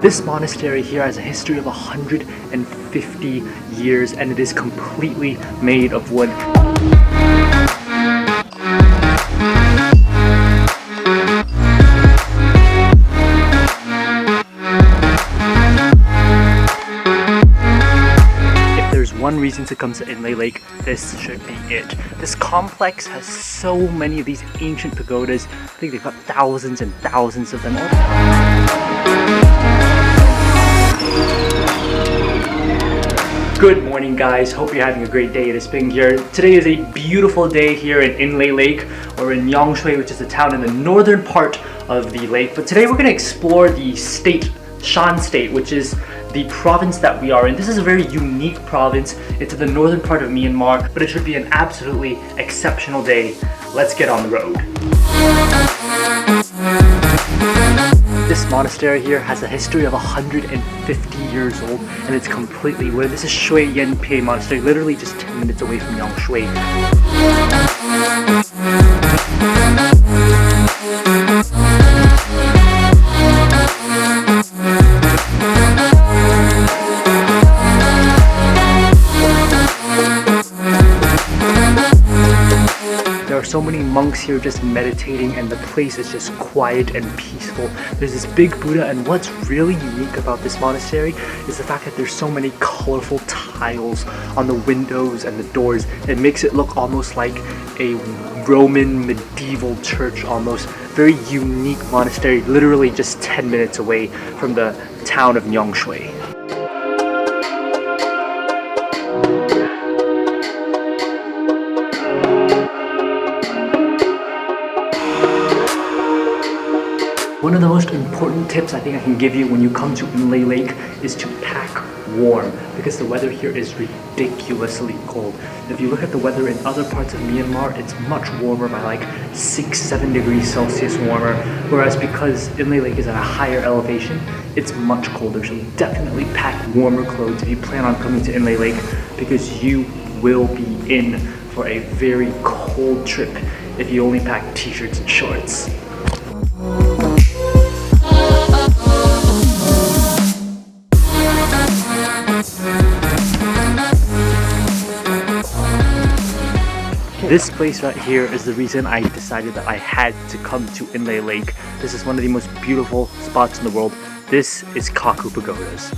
This monastery here has a history of 150 years and it is completely made of wood. One reason to come to Inle Lake, this should be it. This complex has so many of these ancient pagodas. I think they've got thousands and thousands of them. Good morning guys, hope you're having a great day. It is Ping here. Today is a beautiful day here in Inle Lake, or in Nyaungshwe, which is a town in the northern part of the lake. But today we're going to explore the state, Shan State, which is the province that we are in. This is a very unique province. It's in the northern part of Myanmar, but it should be an absolutely exceptional day. Let's get on the road. This monastery here has a history of 150 years old and it's completely wood. This is Shui Yen Pei Monastery, literally just 10 minutes away from Nyaungshwe. There are so many monks here just meditating and the place is just quiet and peaceful. There's this big Buddha, and what's really unique about this monastery is the fact that there's so many colorful tiles on the windows and the doors. It makes it look almost like a Roman medieval church almost. Very unique monastery, literally just 10 minutes away from the town of Nyaungshwe. One of the most important tips I think I can give you when you come to Inle Lake is to pack warm, because the weather here is ridiculously cold. If you look at the weather in other parts of Myanmar, it's much warmer by like 6-7 degrees Celsius warmer, whereas because Inle Lake is at a higher elevation, it's much colder. So definitely pack warmer clothes if you plan on coming to Inle Lake, because you will be in for a very cold trip if you only pack t-shirts and shorts. This place right here is the reason I decided that I had to come to Inle Lake. This is one of the most beautiful spots in the world. This is Kaku Pagodas.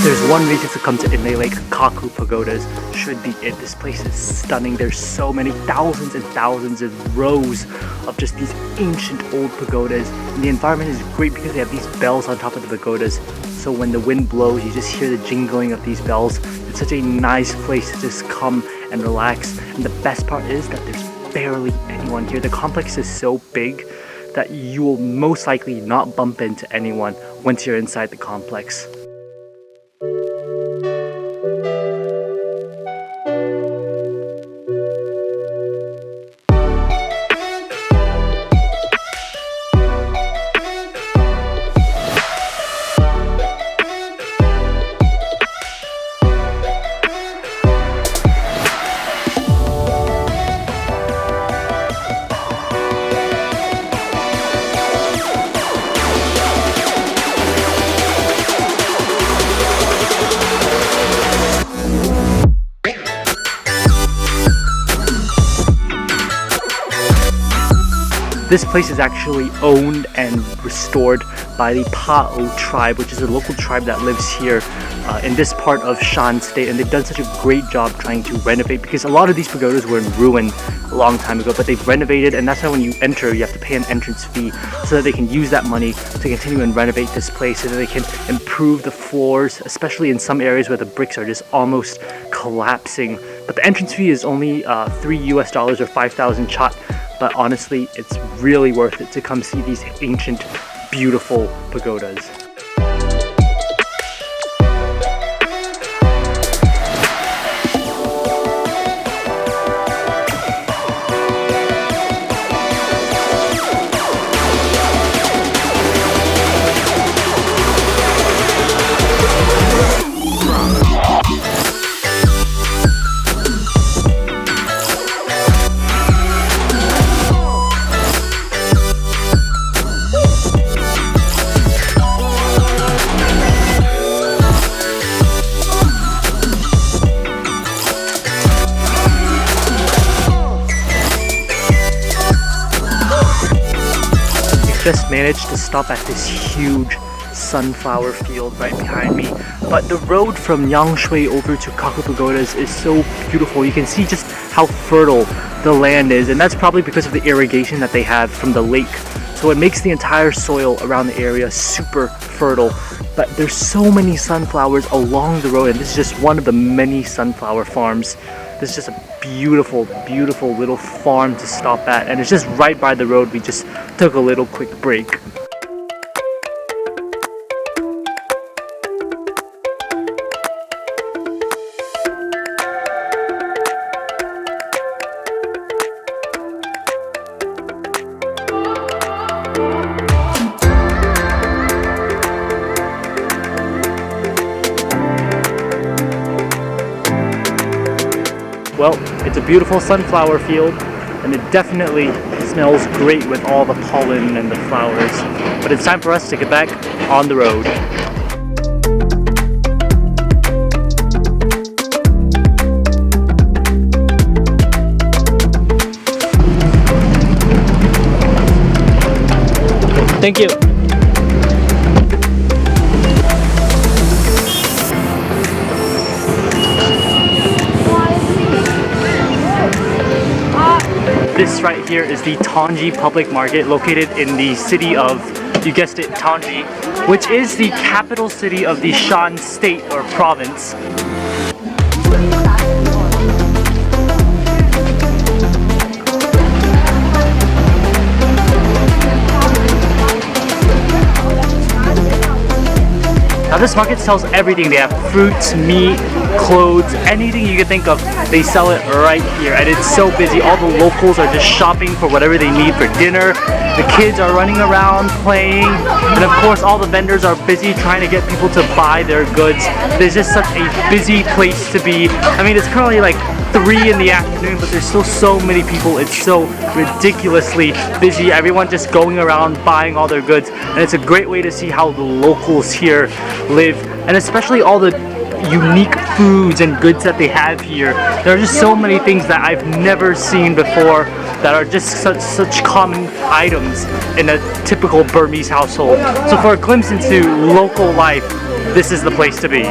There's one reason to come to Inle Lake. Kaku Pagodas should be it. This place is stunning. There's so many, thousands and thousands of rows of just these ancient old pagodas. And the environment is great because they have these bells on top of the pagodas. So when the wind blows, you just hear the jingling of these bells. It's such a nice place to just come and relax. And the best part is that there's barely anyone here. The complex is so big that you will most likely not bump into anyone once you're inside the complex. This place is actually owned and restored by the Pa'o tribe, which is a local tribe that lives here in this part of Shan State, and they've done such a great job trying to renovate, because a lot of these pagodas were in ruin a long time ago, but they've renovated, and that's why when you enter you have to pay an entrance fee so that they can use that money to continue and renovate this place, so that they can improve the floors, especially in some areas where the bricks are just almost collapsing. But the entrance fee is only $3 or 5,000 Chat. But honestly, it's really worth it to come see these ancient, beautiful pagodas. managed to stop at this huge sunflower field right behind me. But the road from Nyaungshwe over to Kaku Pagodas is so beautiful. You can see just how fertile the land is, and that's probably because of the irrigation that they have from the lake. So it makes the entire soil around the area super fertile. But there's so many sunflowers along the road, and this is just one of the many sunflower farms. This is just a beautiful, beautiful little farm to stop at, and it's just right by the road. We just took a little quick break. Well, it's a beautiful sunflower field, and it definitely smells great with all the pollen and the flowers. But it's time for us to get back on the road. Thank you. This right here is the Tangi public market located in the city of, you guessed it, Tangi, which is the capital city of the Shan State or province. Now this market sells everything. They have fruits, meat, clothes, anything you can think of, they sell it right here. And it's so busy. All the locals are just shopping for whatever they need for dinner. The kids are running around playing. And of course all the vendors are busy trying to get people to buy their goods. There's just such a busy place to be. I mean, it's currently like 3 in the afternoon, but there's still so many people. It's so ridiculously busy. Everyone just going around buying all their goods, and it's a great way to see how the locals here live, and especially all the unique foods and goods that they have here. There are just so many things that I've never seen before that are just such common items in a typical Burmese household. So for a glimpse into local life, this is the place to be.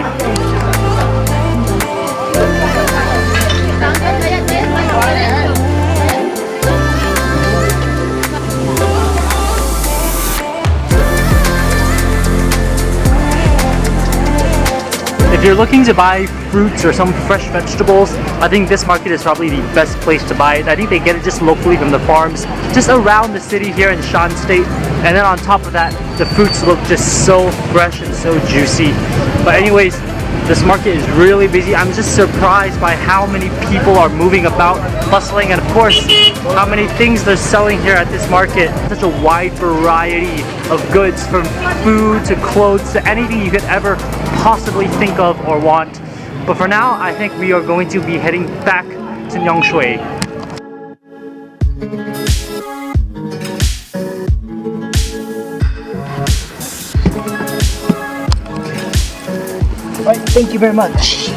If you're looking to buy fruits or some fresh vegetables, I think this market is probably the best place to buy it. I think they get it just locally from the farms, just around the city here in Shan State. And then on top of that, the fruits look just so fresh and so juicy. But anyways, this market is really busy. I'm just surprised by how many people are moving about, bustling, and of course, how many things they're selling here at this market. Such a wide variety of goods, from food to clothes to anything you could ever possibly think of or want. But for now, I think we are going to be heading back to Nyaungshwe. Alright, thank you very much.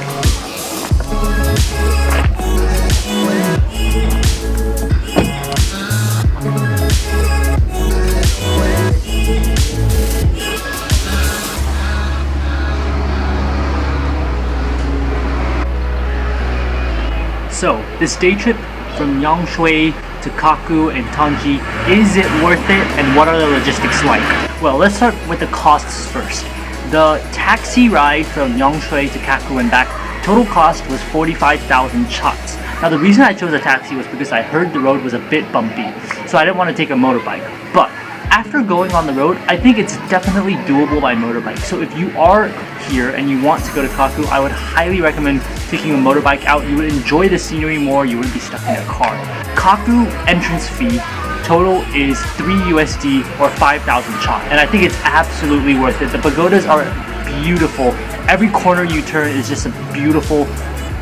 So, this day trip from Nyaungshwe to KAKKU and Tangi, is it worth it, and what are the logistics like? Well, let's start with the costs first. The taxi ride from Nyaungshwe to KAKKU and back, total cost was 45,000 chats. Now the reason I chose a taxi was because I heard the road was a bit bumpy, so I didn't want to take a motorbike. But after going on the road, I think it's definitely doable by motorbike. So if you are here and you want to go to KAKKU, I would highly recommend taking a motorbike out. You would enjoy the scenery more, you wouldn't be stuck in a car. KAKKU entrance fee total is 3 USD or 5,000 chot, and I think it's absolutely worth it. The pagodas are beautiful. Every corner you turn is just a beautiful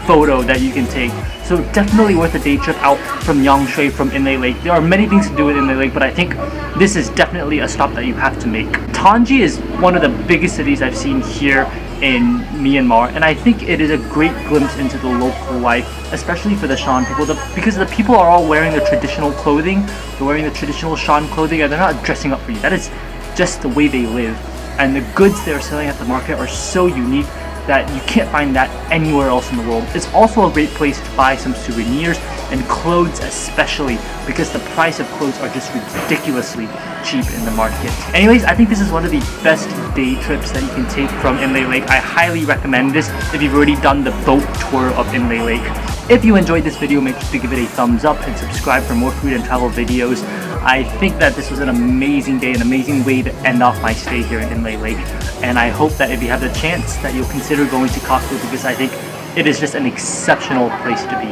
photo that you can take. So definitely worth a day trip out from Nyaungshwe, from Inle Lake. There are many things to do with Inle Lake, but I think this is definitely a stop that you have to make. Tangi is one of the biggest cities I've seen here in Myanmar, and I think it is a great glimpse into the local life, especially for the Shan people, because the people are all wearing the traditional clothing. They're wearing the traditional Shan clothing, and they're not dressing up for you. That is just the way they live, and the goods they're selling at the market are so unique that you can't find that anywhere else in the world. It's also a great place to buy some souvenirs and clothes, especially because the price of clothes are just ridiculously cheap in the market. Anyways, I think this is one of the best day trips that you can take from Inle Lake. I highly recommend this if you've already done the boat tour of Inle Lake. If you enjoyed this video, make sure to give it a thumbs up and subscribe for more food and travel videos. I think that this was an amazing day, an amazing way to end off my stay here in Inle Lake. And I hope that if you have the chance that you'll consider going to KAKKU, because I think it is just an exceptional place to be.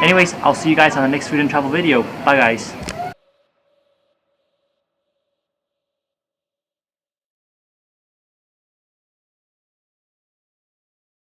Anyways, I'll see you guys on the next food and travel video. Bye guys.